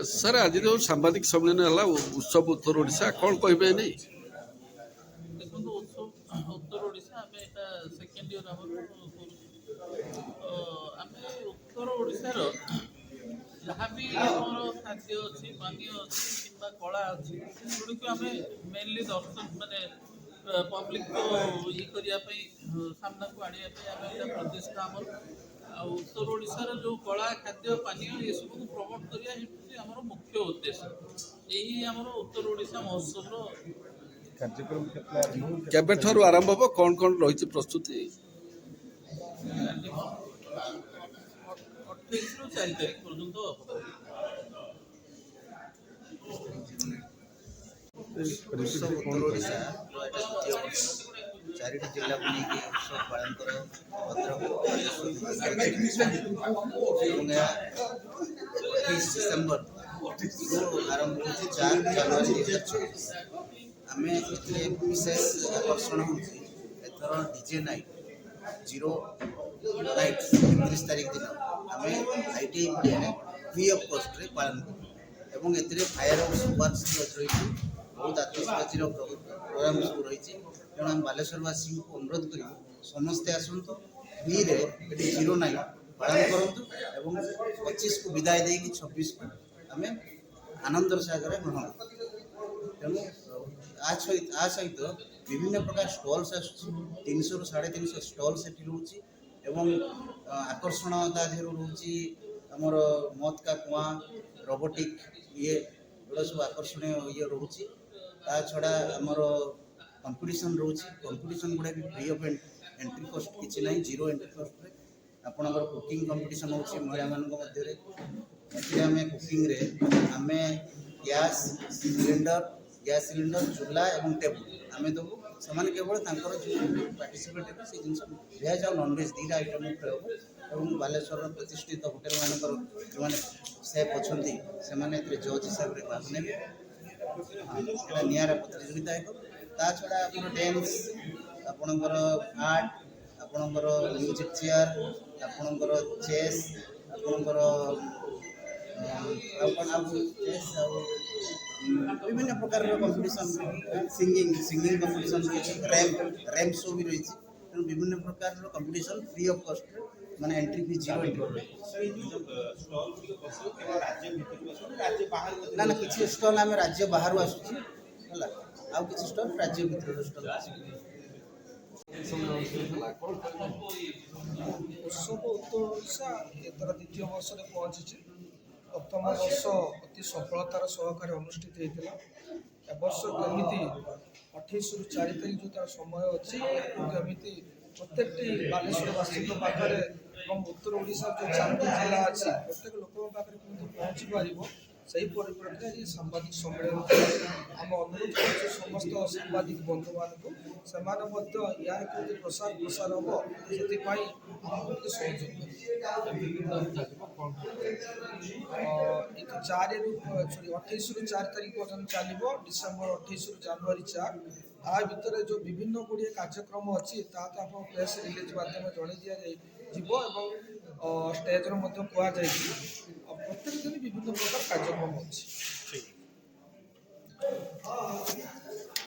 Sir आज जो सांबादिक सम्मेलन है उत्सव उत्तर ओडिशा कौन कहे नहीं देखो उत्तर ओडिशा आम एटा सेकेंड इयर आम उत्तर ओडिशार जहाँ भी आमर खाद्य अच्छी पानी अच्छी कि कला अच्छी गुड़ी को आम मेनली दर्शक माने पब्लिक को ये करने सामना को आने आम प्रतिष्ठा आमर उत्तर ओडिशार जो कला खाद्य पानी ये सब को प्रमोट करवा मुख्य उद्देश्य यही आमर उत्तर ओडिशा महोत्सव कार्यक्रम केबे ठारू आरंभ हम कौन कौन रही प्रस्तुति 28 ରୁ 4 ତାରିଖ ପର୍ଯ୍ୟନ୍ତ उत्सव उत्तर ओडिशा द्वितीय वर्ष चारिटी जिला को लेकिन उत्सव पालन कर डिसेम्बर आरंभ हो 4 जनवरी 2024 आम विशेष आकर्षण होथर डीजे नाइट जीरो नाइट 31 तारीख दिन आम ITI media free of cost रे पालन कर एतिर फायर और सुपर रही बहुत आतशबाजी प्रोग्राम सब रही तेणु आम बालेश्वरवासी को अनुरोध कर समस्ते आसतु फ्री रे जीरो नाइट पालन करूँ 25 को विदाय देकी 26 को आम आनंदर सागर ग्रहण तेणु आ सहित विभिन्न प्रकार स्टॉल्स आस 300 ରୁ 350 स्टॉल से रोचे एवं आकर्षण तादेह रोचे आमर मौत का कुआं रोबोटिक ये गुड़ा सब आकर्षणीय ये रोचे ता छड़ा आमर कंपटीशन रोचे कंपटीशन गुड़ा भी फ्री ऑफ एंट्री कॉस्ट किसी ना जीरो एंट्री कॉस्ट आपणकर कुकिंग कंपटीशन होची महिला मानक मध्य आम कुकिंग रे आम गैस सिलिंडर चूल्हा और टेबुल आम देवु से केवल जो पार्टिसिपेट हे से जिन भेज और नॉनभेज दुटा आइटम हम बालेश्वर प्रतिष्ठित होटेल मानकर जो सेफ अच्छा से जज हिसाब से भाग ने निरा प्रतियोगिता ता छड़ा आप डांस आपणकर आर्ट आपणकर म्यूजिक चेयर आपणकर चेस आपणकर विभिन्न प्रकार कंपटीशन सिंगिंग कंपटीशन रही रैम्प शो भी रही विभिन्न प्रकार कंपटीशन फ्री ऑफ कॉस्ट माने एंट्री फी जीरो ना ना किसी स्टॉल आम राज्य बाहर आसूँ आउ किसी स्टॉल राज्य भीतर स्टॉल उत्सव उत्तर ओडिशा एथर द्वितीय वर्ष में पहुंची प्रथम वर्ष अति सफलतार सहकार अनुष्ठित होता है वर्ष केमी 28 ରୁ 4 तारीख जो तार समय अच्छी केमी प्रत्येक बालेश्वरवासी पाखे उत्तर ओडिशा जो 4टी जिला अच्छी प्रत्येक लोक पाखे पहुँची पार से परिप्रेक्षी ये सांबादिक सम्मेलन आम अनुरोध कर समस्त सांबादिक बंधु मान यार केमती प्रसार प्रसार हम से सहयोग कर 28 ରୁ 4 तारीख पर्यटन चलो डिसेम्बर 28 ରୁ जनवरी 4 आ भितर जो विभिन्न गुड़िए कार्यक्रम अच्छी तो आप प्रेस रिलीज माध्यम जन दिज्व स्टेज कहुई प्रत्येक दिन विभिन्न प्रकार कार्यक्रम अच्छी।